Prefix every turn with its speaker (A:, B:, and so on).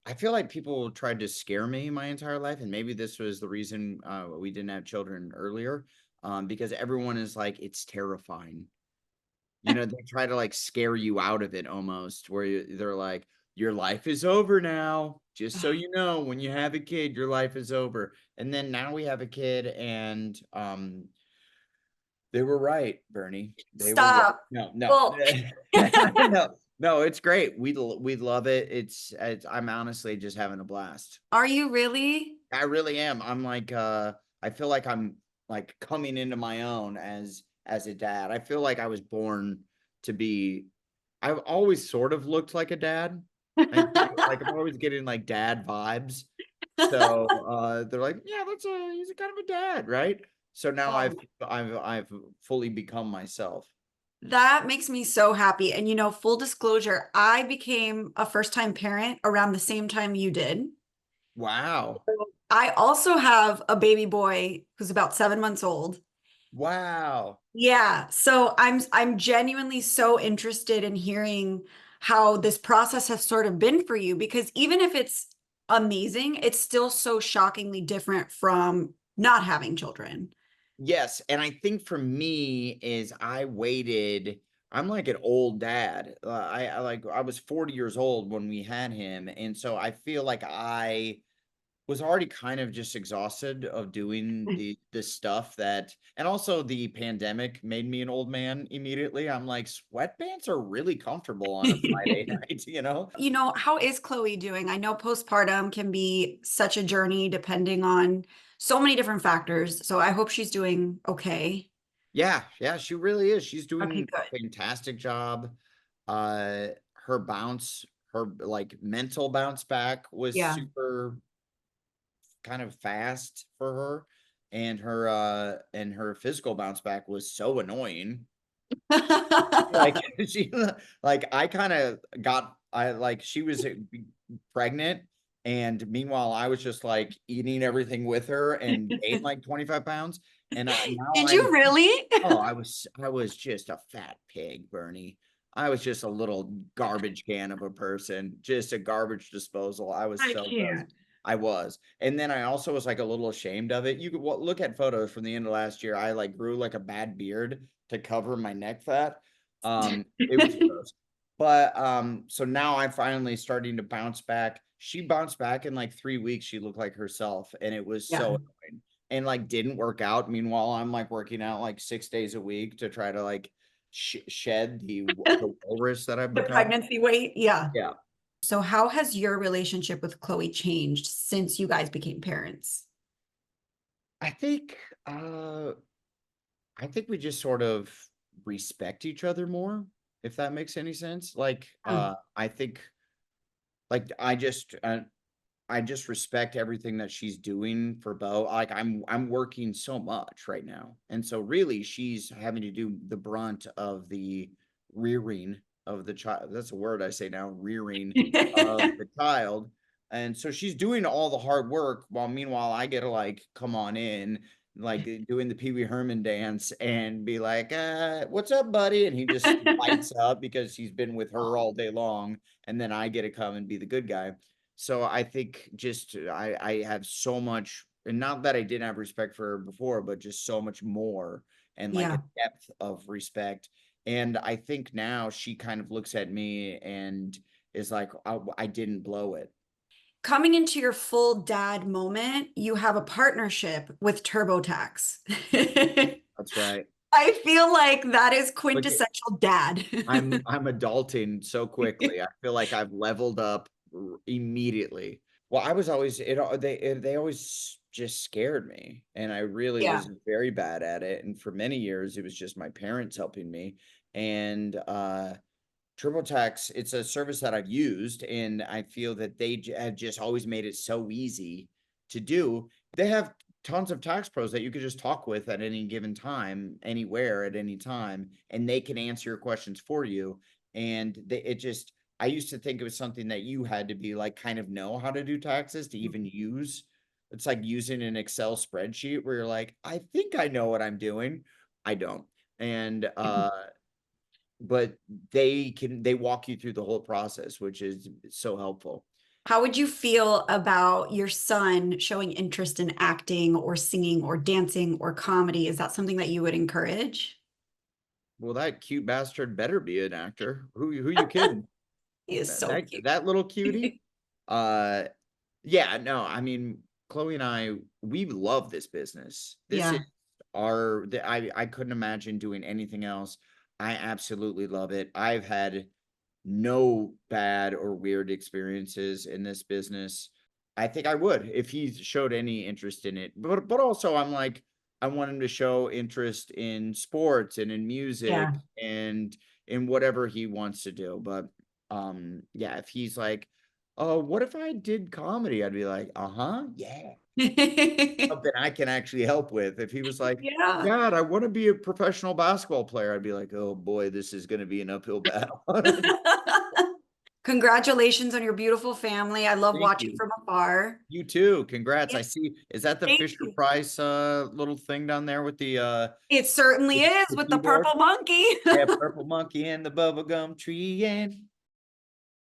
A: I feel like people tried to scare me my entire life, and maybe this was the reason we didn't have children earlier, because everyone is like, it's terrifying. You know, they try to like scare you out of it almost, where they're like, your life is over now. Just so you know, when you have a kid, your life is over. And then now we have a kid, and they were right, Bernie. They were right.
B: Stop.
A: No, no.
B: Well,
A: No, no, it's great. We love it. It's I'm honestly just having a blast.
B: are you really?
A: I really am. I'm like, I feel like I'm like coming into my own as a dad. I feel like I was born to be I've always sort of looked like a dad. I think like I'm always getting like dad vibes. So they're like, yeah, he's a kind of a dad, right? So now
B: Oh,
A: I've fully become myself.
B: that makes me so happy. And full disclosure, I became a first-time parent around the same time you did.
A: Wow.
B: I also have a baby boy who's about 7 months old.
A: Wow.
B: Yeah, so I'm genuinely so interested in hearing how this process has sort of been for you because even if it's amazing, it's still so shockingly different from not having children.
A: Yes, and I think for me is I'm like an old dad. I was 40 years old when we had him, and so I feel like I was already kind of just exhausted of doing the stuff that and also the pandemic made me an old man immediately. I'm like, sweatpants are really comfortable on a Friday night, you know?
B: How is Chloe doing? I know postpartum can be such a journey depending on so many different factors. So I hope she's doing okay.
A: Yeah, yeah, she really is. She's
B: Okay,
A: doing
B: good.
A: a fantastic job. Her bounce, her like mental bounce back was
B: Yeah.
A: super kind of fast for her, and her physical bounce back was so annoying. Like she like I kind of got I like she was pregnant, and meanwhile I was just like eating everything with her and gained like 25 pounds. And now
B: Did
A: I'm
B: you really?
A: Oh, I was just a fat pig, Bernie. I was just a little garbage can of a person, just a garbage disposal. I was
B: I
A: so gross.
B: can't.
A: I was. And then I also was like a little ashamed of it. You could look at photos from the end of last year. I like grew like a bad beard to cover my neck fat. It was gross. But so now I'm finally starting to bounce back. She bounced back in like 3 weeks. She looked like herself, and it was so
B: Yeah.
A: annoying and like didn't work out. Meanwhile, I'm like working out like 6 days a week to try to like shed the walrus that I've
B: The
A: become.
B: pregnancy weight. Yeah.
A: Yeah,
B: So how has your relationship with Chloe changed since you guys became parents?
A: I think uh I think we just sort of respect each other more, if that makes any sense. Like
B: Hmm.
A: I think like I just respect everything that she's doing for Beau. Like I'm working so much right now. And so really she's having to do the brunt of the rearing of the child. That's a word I say now, rearing of the child. And so she's doing all the hard work while meanwhile I get to like come on in, like doing the Pee Wee Herman dance and be like, what's up, buddy? And he just lights up because he's been with her all day long. And then I get to come and be the good guy. So I think just I have so much, and not that I didn't have respect for her before, but just so much more and like a
B: Yeah.
A: depth of respect. And I think now she kind of looks at me and is like, I didn't blow it.
B: Coming into your full dad moment, you have a partnership with TurboTax.
A: That's right.
B: I feel like that is
A: Look at
B: quintessential dad.
A: I'm adulting so quickly. I feel like I've leveled up immediately. Well, I was always they always just scared me, and I really
B: Yeah.
A: was very bad at it. And for many years, it was just my parents helping me. And TurboTax, it's a service that I've used, and I feel that have just always made it so easy to do. They have tons of tax pros that you could just talk with at any given time, anywhere at any time, and they can answer your questions for you. And I used to think it was something that you had to be like kind of know how to do taxes to even use. It's like using an Excel spreadsheet where you're like, I think I know what I'm doing. I don't. And but they walk you through the whole process, which is so helpful.
B: How would you feel about your son showing interest in acting or singing or dancing or comedy? Is that something that you would encourage?
A: Well, that cute bastard better be an actor. Who you kidding?
B: He is
A: That
B: so
A: that,
B: cute.
A: that little cutie. Uh yeah, no, I mean, Chloe and I, we love this business. This is
B: Yeah.
A: I couldn't imagine doing anything else. I absolutely love it. I've had no bad or weird experiences in this business. I think I would if he showed any interest in it. But also I'm like, I want him to show interest in sports and in music
B: Yeah.
A: and in whatever he wants to do. But yeah, if he's like, oh, what if I did comedy? I'd be like, uh-huh, yeah. Something I can actually help with. If he was like,
B: Yeah.
A: God, I want to be a professional basketball player, I'd be like, oh boy, this is going to be an uphill battle.
B: Congratulations on your beautiful family. I love
A: Thank
B: watching
A: you.
B: from afar.
A: You too. Congrats. I
B: Yep.
A: see. Is that the
B: Thank
A: Fisher
B: you.
A: Price little thing down there with
B: It certainly is
A: the
B: with the
A: keyboard?
B: purple monkey.
A: Yeah, purple monkey and the bubblegum tree and